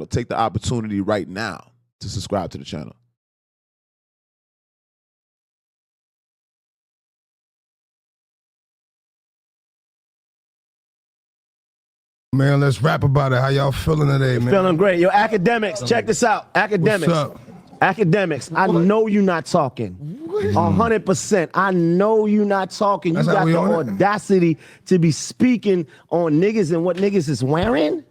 take the opportunity right now to subscribe to the channel. Man, let's rap about it. How y'all feeling today, man? Feeling great. Yo, Akademiks, check this out. Akademiks. What's up? Akademiks, I know you're not talking. 100%. I know you're not talking. You got the audacity to be speaking on niggas and what niggas is wearing?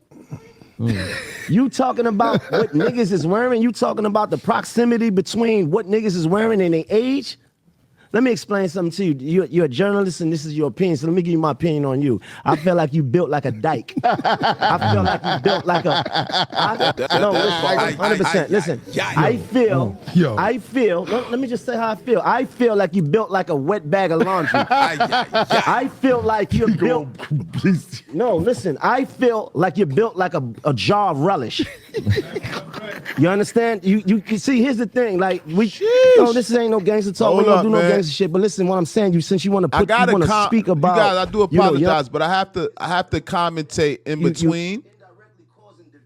You talking about what niggas is wearing? You talking about the proximity between what niggas is wearing and their age? Let me explain something to you. You're a journalist and this is your opinion, so let me give you my opinion on you. I feel like you built like a dyke. I feel like you built like a... No, listen, 100%. Listen, I feel, let me just say how I feel. I feel like you built like a wet bag of laundry. I feel like you're built... No, listen, I feel like you're built like a jar of relish. You understand? You see, here's the thing, like, no, this ain't no gangster talk. We don't do no gangster shit. But listen, what I'm saying, since you want to speak about, you guys, I do apologize, but I have to commentate in between.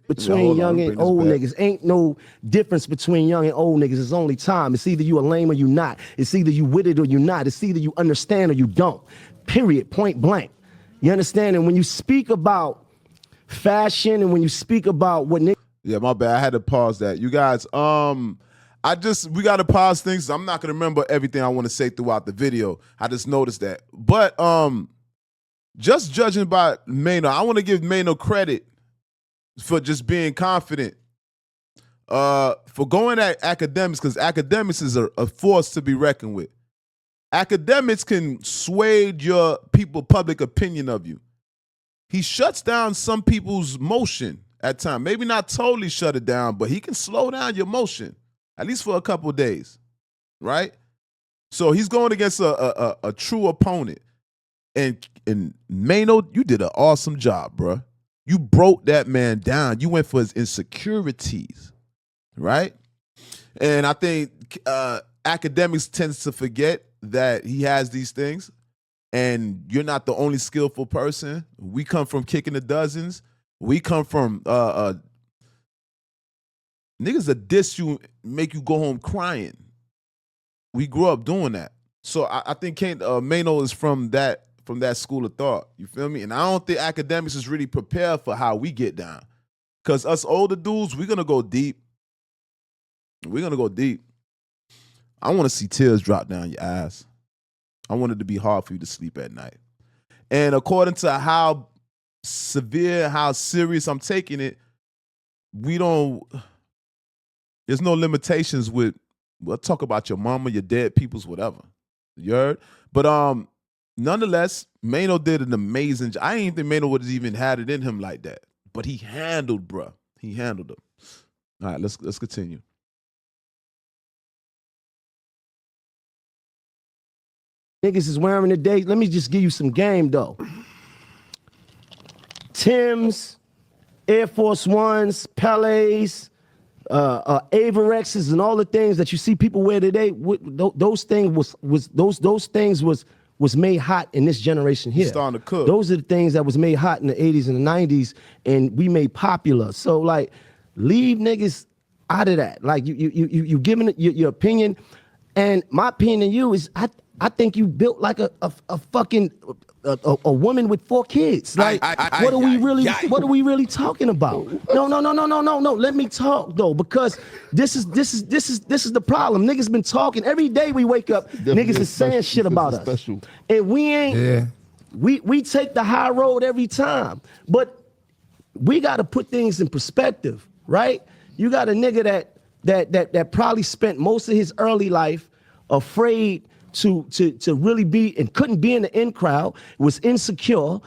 Between young and old niggas, ain't no difference between young and old niggas. It's only time. It's either you a lame or you not. It's either you with it or you not. It's either you understand or you don't. Period. Point blank. You understand? And when you speak about fashion and when you speak about what niggas. Yeah, my bad. I had to pause that. You guys, we got to pause things. I'm not going to remember everything I want to say throughout the video. I just noticed that. But just judging by Maino, I want to give Maino credit for just being confident. For going at Akademiks, because Akademiks is a force to be reckoned with. Akademiks can sway your public opinion of you. He shuts down some people's motion at times. Maybe not totally shut it down, but he can slow down your motion, at least for a couple of days, right? So he's going against a true opponent. And Maino, you did an awesome job, bro. You broke that man down. You went for his insecurities, right? And I think Akademiks tends to forget that he has these things, and you're not the only skillful person. We come from kicking the dozens. We come from niggas that diss you, make you go home crying. We grew up doing that. So I think Maino is from that school of thought. You feel me? And I don't think Akademiks is really prepared for how we get down. Because us older dudes, we're going to go deep. We're going to go deep. I want to see tears drop down your ass. I want it to be hard for you to sleep at night. And according to how severe, how serious I'm taking it, there's no limitations with, we'll talk about your mama, your dead peoples, whatever. You heard? But nonetheless, Maino did an amazing job. I didn't think Maino would have even had it in him like that. But he handled, bruh. He handled him. All right, let's continue. Niggas is wearing today. Let me just give you some game, though. Timbs, Air Force Ones, Pelés, Averexes, and all the things that you see people wear today. Those things was made hot in this generation here. Starting to cook. Those are the things that was made hot in the 80s and the 90s, and we made popular. So like, leave niggas out of that. Like you giving it your opinion, and my opinion to you is I think you built like a fucking a woman with 4 kids. Like, what are we really talking about? No. Let me talk though, because this is the problem. Niggas been talking every day. We wake up, niggas is saying shit about us, and we ain't. Yeah. We take the high road every time, but we got to put things in perspective, right? You got a nigga that probably spent most of his early life afraid to really be, and couldn't be in the in crowd, was insecure,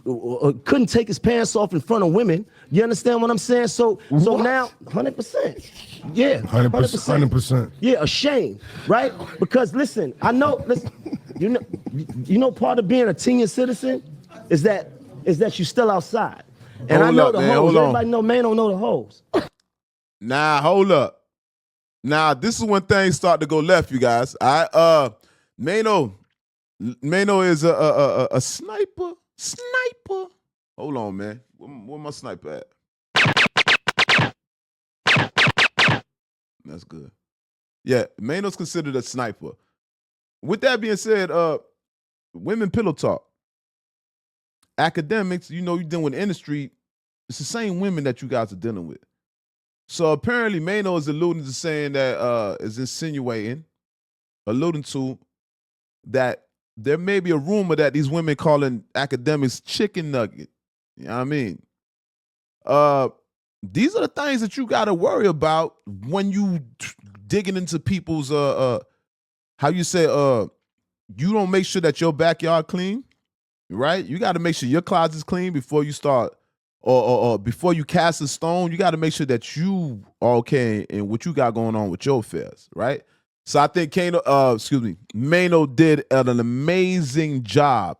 couldn't take his pants off in front of women. You understand what I'm saying? So now, 100%. Yeah, 100%. Yeah, ashamed, right? Because listen, you know part of being a senior citizen is that you're still outside. And I know the hoes. Everybody know Maino know the hoes. Nah, hold up. Now, this is when things start to go left, you guys. Maino is a sniper. Sniper. Hold on, man. Where my sniper at? That's good. Yeah, Maino's considered a sniper. With that being said, women pillow talk. Akademiks, you know, you're dealing with the industry. It's the same women that you guys are dealing with. So apparently, Maino is alluding to saying that is insinuating, alluding to that there may be a rumor that these women calling Akademiks chicken nugget. You know what I mean? These are the things that you got to worry about when you digging into people's how you say you don't make sure that your backyard clean, right? You got to make sure your closet's clean before you start or before you cast a stone. You got to make sure that you are okay and what you got going on with your affairs, right? So I think Maino did an amazing job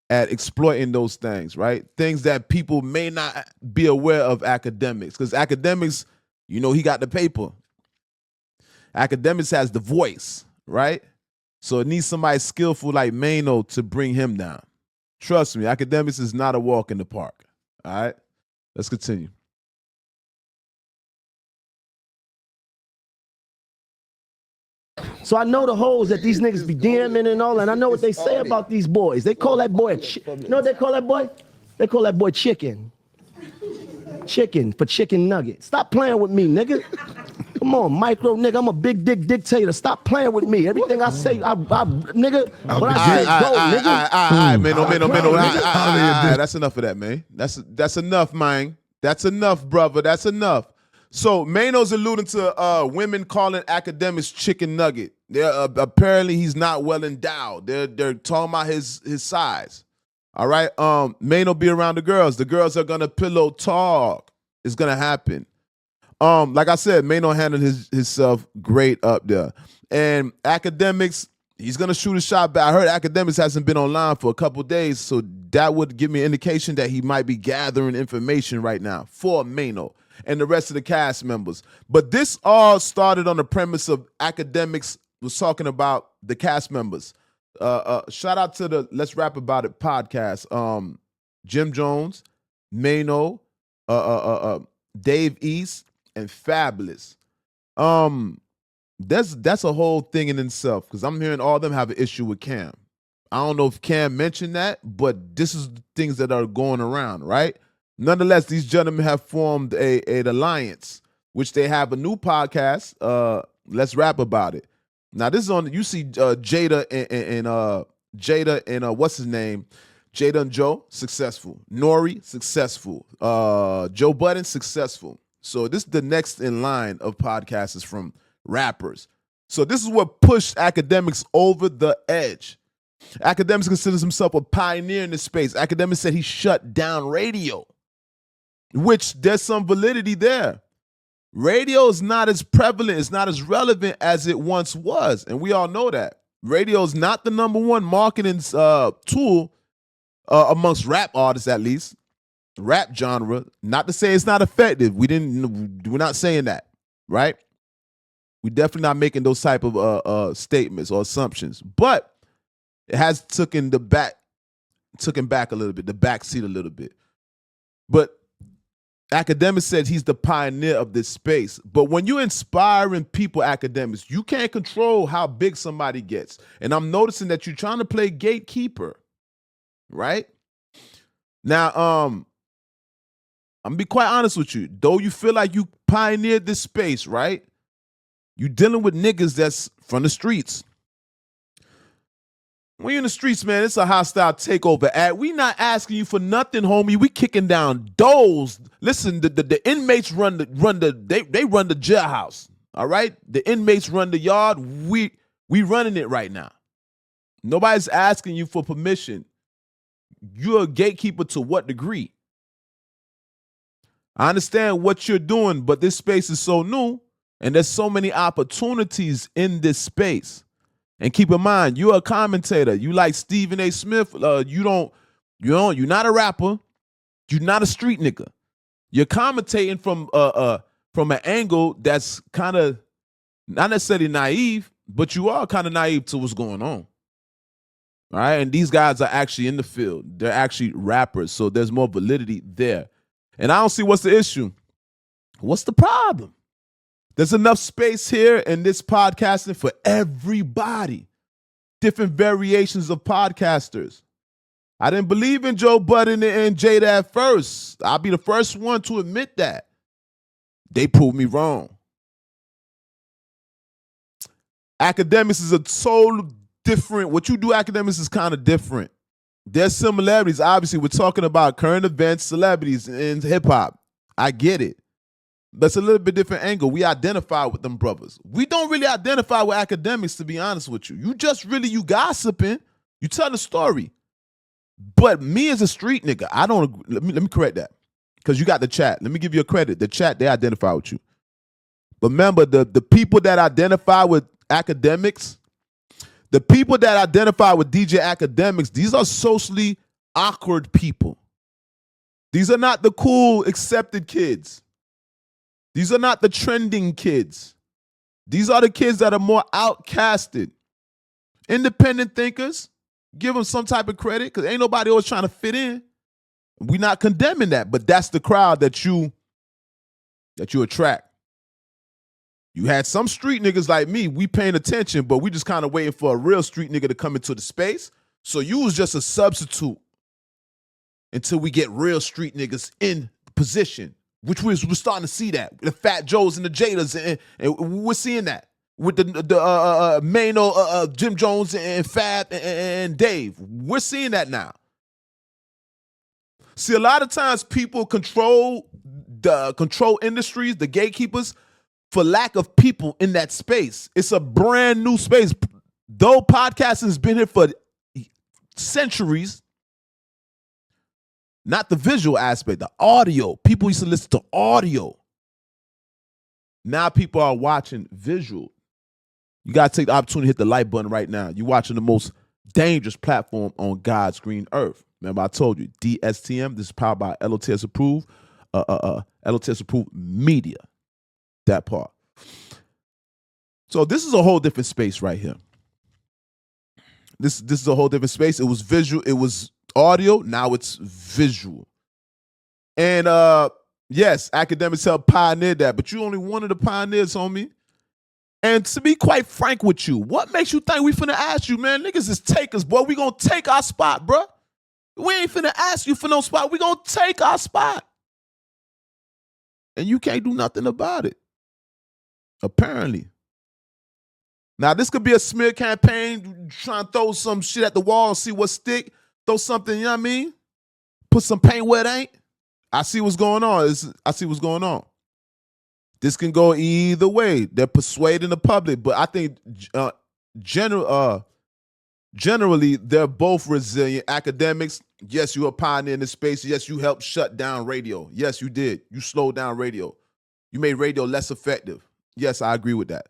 at exploiting those things, right? Things that people may not be aware of Akademiks, because Akademiks, you know, he got the paper. Akademiks has the voice, right? So it needs somebody skillful like Maino to bring him down. Trust me, Akademiks is not a walk in the park. All right, let's continue. So I know the hoes that these niggas be DMing and all, and I know what they say about these boys. They call that boy, you know what they call that boy? They call that boy chicken. Chicken for chicken nugget. Stop playing with me, nigga. Come on, micro nigga. I'm a big dick dictator. Stop playing with me. Everything I say, nigga. When I say go, nigga. Man, that's enough of that, man. That's enough, man. That's enough, brother. That's enough. So Maino's alluding to women calling Akademiks chicken nugget. Apparently he's not well endowed. They're talking about his size. All right. Maino be around the girls. The girls are gonna pillow talk. It's gonna happen. Like I said, Maino handled himself great up there. And Akademiks, he's gonna shoot a shot back. I heard Akademiks hasn't been online for a couple days, so that would give me an indication that he might be gathering information right now for Maino and the rest of the cast members. But this all started on the premise of Akademiks was talking about the cast members. Shout out to the Let's Rap About It podcast. Jim Jones, Maino, Dave East, and Fabulous. That's a whole thing in itself, because I'm hearing all of them have an issue with Cam. I don't know if Cam mentioned that, but this is the things that are going around, right? Nonetheless, these gentlemen have formed an alliance, which they have a new podcast. Let's Rap About It. Now, this is on. You see Jada and what's his name? Jada and Joe, successful. Nori, successful. Joe Budden, successful. So this is the next in line of podcasters from rappers. So this is what pushed Akademiks over the edge. Akademiks considers himself a pioneer in this space. Akademiks said he shut down radio, which there's some validity there. Radio is not as prevalent, it's not as relevant as it once was. And we all know that. Radio is not the number one marketing tool amongst rap artists, at least. Rap genre. Not to say it's not effective. We're not saying that, right? We're definitely not making those type of statements or assumptions. But it has taken back a little bit, the back seat a little bit. But Akademiks said he's the pioneer of this space. But when you're inspiring people, Akademiks, you can't control how big somebody gets. And I'm noticing that you're trying to play gatekeeper, right? Now, I'm gonna be quite honest with you. Though you feel like you pioneered this space, right? You dealing with niggas that's from the streets. When you're in the streets, man, it's a hostile takeover. We not asking you for nothing, homie. We kicking down doors. Listen, the inmates run the jailhouse. All right, the inmates run the yard. We running it right now. Nobody's asking you for permission. You're a gatekeeper to what degree? I understand what you're doing, but this space is so new, and there's so many opportunities in this space. And keep in mind, you're a commentator. You like Stephen A. Smith. You're not a rapper. You're not a street nigga. You're commentating from an angle that's kind of not necessarily naive, but you are kind of naive to what's going on. All right, and these guys are actually in the field. They're actually rappers, so there's more validity there. And I don't see what's the issue. What's the problem? There's enough space here in this podcasting for everybody. Different variations of podcasters. I didn't believe in Joe Budden and Jada at first. I'll be the first one to admit that. They proved me wrong. Akademiks is a so different. What you do, Akademiks, is kind of different. There's similarities. Obviously, we're talking about current events, celebrities in hip hop. I get it. That's a little bit different angle. We identify with them brothers. We don't really identify with Akademiks, to be honest with you. You gossiping. You telling a story. But me as a street nigga, I don't. Let me correct that, because you got the chat. Let me give you a credit. The chat, they identify with you. But remember, the people that identify with Akademiks, the people that identify with DJ Akademiks, these are socially awkward people. These are not the cool, accepted kids. These are not the trending kids. These are the kids that are more outcasted. Independent thinkers, give them some type of credit, because ain't nobody always trying to fit in. We're not condemning that, but that's the crowd that you attract. You had some street niggas like me, we paying attention, but we just kind of waiting for a real street nigga to come into the space. So you was just a substitute until we get real street niggas in position, which we're starting to see that. The Fat Joes and the Jadas, and we're seeing that. With the Maino, Jim Jones, and Fab, and Dave. We're seeing that now. See, a lot of times people control industries, the gatekeepers, for lack of people in that space. It's a brand new space. Though podcasting has been here for centuries, not the visual aspect, the audio. People used to listen to audio. Now people are watching visual. You got to take the opportunity to hit the like button right now. You're watching the most dangerous platform on God's green earth. Remember, I told you, DSTM, this is powered by L.O.T.S approved, L.O.T.S approved media. That part. So this is a whole different space right here. This is a whole different space. It was visual, it was audio, now it's visual. And yes, Akademiks helped pioneer that, but you only one of the pioneers, homie. And to be quite frank with you, what makes you think we finna ask you, man? Niggas is takers, boy. We gonna take our spot, bro. We ain't finna ask you for no spot. We gonna take our spot. And you can't do nothing about it. Apparently. Now, this could be a smear campaign, trying to throw some shit at the wall and see what stick. Throw something, you know what I mean? Put some paint where it ain't. I see what's going on. I see what's going on. This can go either way. They're persuading the public, but I think generally they're both resilient. Akademiks, yes, you are a pioneer in this space. Yes, you helped shut down radio. Yes, you did. You slowed down radio. You made radio less effective. Yes, I agree with that.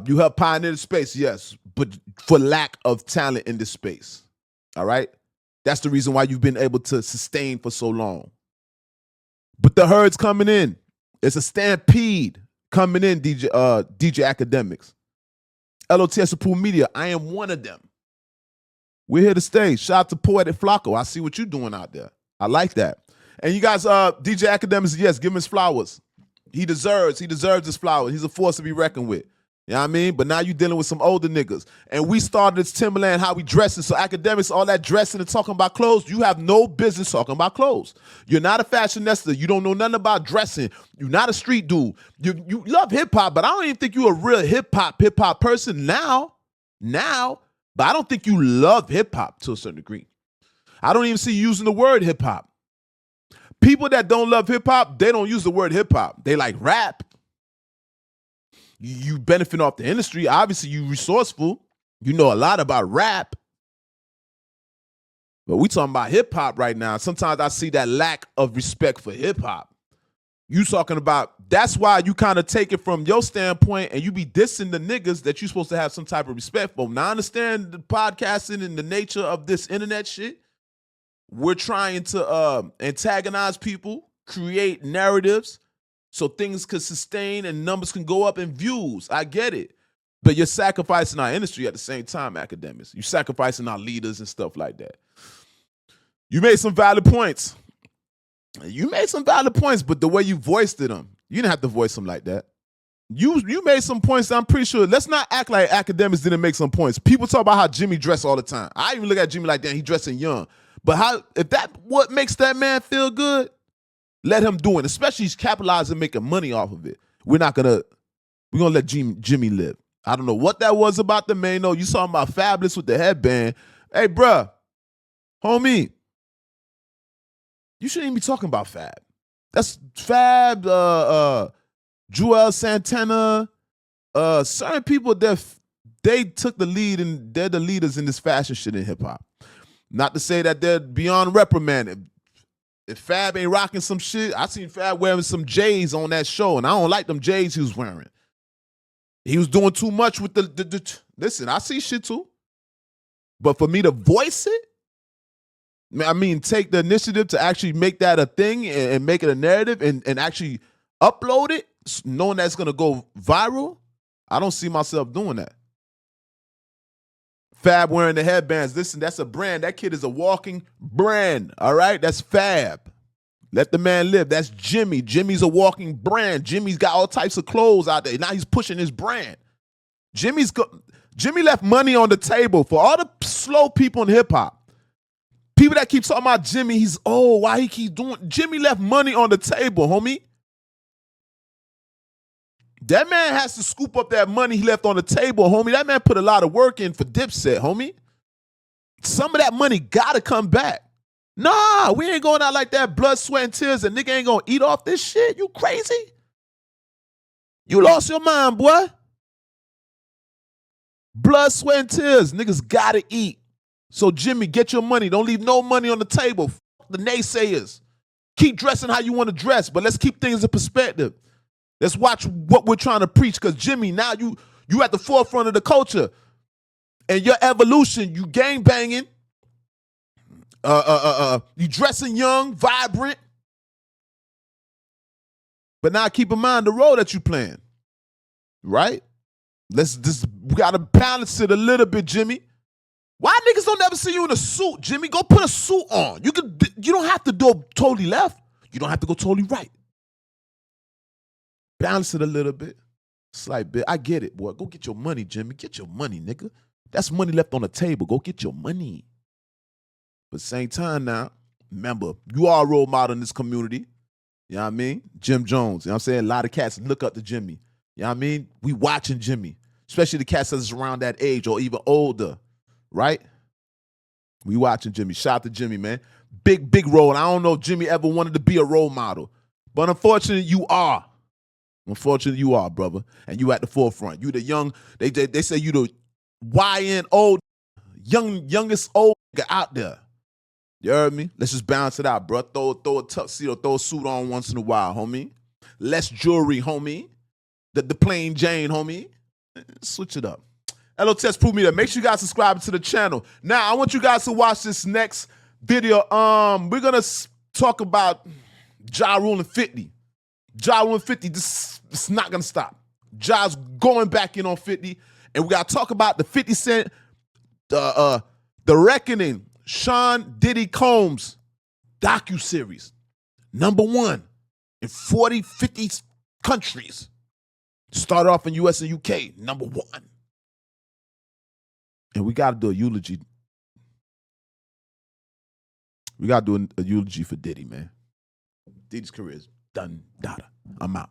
You helped pioneer the space, yes, but for lack of talent in this space. All right? That's the reason why you've been able to sustain for so long. But the herd's coming in. It's a stampede coming in, DJ Akademiks. L.O.T.S approved media. I am one of them. We're here to stay. Shout out to Poetic Flacco. I see what you're doing out there. I like that. And you guys, DJ Akademiks, yes, give him his flowers. He deserves his flowers. He's a force to be reckoned with. You know what I mean? But now you're dealing with some older niggas. And we started this Timberland, how we dressing. So Akademiks, all that dressing and talking about clothes, you have no business talking about clothes. You're not a fashionista. You don't know nothing about dressing. You're not a street dude. You love hip-hop, but I don't even think you're a real hip-hop person now. But I don't think you love hip-hop to a certain degree. I don't even see you using the word hip-hop. People that don't love hip-hop, they don't use the word hip-hop. They like rap. You benefit off the industry. Obviously, you resourceful. You know a lot about rap. But we talking about hip-hop right now. Sometimes I see that lack of respect for hip-hop. You talking about, that's why you kind of take it from your standpoint and you be dissing the niggas that you're supposed to have some type of respect for. Now, I understand the podcasting and the nature of this internet shit. We're trying to antagonize people, create narratives, so things could sustain and numbers can go up in views. I get it. But you're sacrificing our industry at the same time, Akademiks. You're sacrificing our leaders and stuff like that. You made some valid points. But the way you voiced them, You didn't have to voice him like that. You made some points. I'm pretty sure. Let's not act like Akademiks didn't make some points. People talk about how Jimmy dressed all the time. I even look at Jimmy like that. He dressing young. But if that what makes that man feel good, let him do it. Especially he's capitalizing, making money off of it. We're gonna let Jimmy live. I don't know what that was about the Maino. You saw him about Fabulous with the headband. Hey, bruh, homie, you shouldn't even be talking about Fab. That's Fab, Joel Santana, certain people that they took the lead and they're the leaders in this fashion shit in hip hop. Not to say that they're beyond reprimanded. If Fab ain't rocking some shit, I seen Fab wearing some J's on that show, and I don't like them J's he was wearing. He was doing too much with the listen, I see shit too. But for me to voice it, I mean, take the initiative to actually make that a thing and make it a narrative and actually upload it, knowing that's going to go viral, I don't see myself doing that. Fab wearing the headbands. Listen, that's a brand. That kid is a walking brand, all right? That's Fab. Let the man live. That's Jimmy. Jimmy's a walking brand. Jimmy's got all types of clothes out there. Now he's pushing his brand. Jimmy left money on the table for all the slow people in hip-hop. People that keep talking about Jimmy, why he keep doing? Jimmy left money on the table, homie. That man has to scoop up that money he left on the table, homie. That man put a lot of work in for Dipset, homie. Some of that money gotta come back. Nah, we ain't going out like that, blood, sweat, and tears, and nigga ain't gonna eat off this shit. You crazy? You lost your mind, boy. Blood, sweat, and tears. Niggas gotta eat. So, Jimmy, get your money. Don't leave no money on the table. Fuck the naysayers. Keep dressing how you want to dress, but let's keep things in perspective. Let's watch what we're trying to preach, because, Jimmy, now you at the forefront of the and your evolution. You gang banging. You dressing young, vibrant. But now keep in mind the role that you playing. Right? We got to balance it a little bit, Jimmy. Why niggas don't ever see you in a suit, Jimmy? Go put a suit on. You don't have to do totally left. You don't have to go totally right. Balance it a little bit. Slight bit. I get it, boy. Go get your money, Jimmy. Get your money, nigga. That's money left on the table. Go get your money. But same time now, remember, you are a role model in this community. You know what I mean? Jim Jones. You know what I'm saying? A lot of cats look up to Jimmy. You know what I mean? We watching Jimmy. Especially the cats that's around that age or even older. Right? We watching Jimmy. Shout out to Jimmy, man. Big role. I don't know if Jimmy ever wanted to be a role model. But unfortunately, you are. Unfortunately, you are, brother. And you at the forefront. You the young, they say you the YN old, youngest old nigga out there. You heard me? Let's just balance it out, bro. Throw a tuxedo, throw a suit on once in a while, homie. Less jewelry, homie. The plain Jane, homie. Switch it up. L.O.T.S prove me that. Make sure you guys subscribe to the channel. Now, I want you guys to watch this next video. We're going to talk about Ja Rule and 50. Ja Rule and 50, this is not going to stop. Ja's going back in on 50. And we got to talk about the 50 Cent, The Reckoning, Sean Diddy Combs docuseries. #1 in 40, 50 countries. Started off in US and UK, #1. And we got to do a eulogy. We got to do a eulogy for Diddy, man. Diddy's career is done, data. I'm out.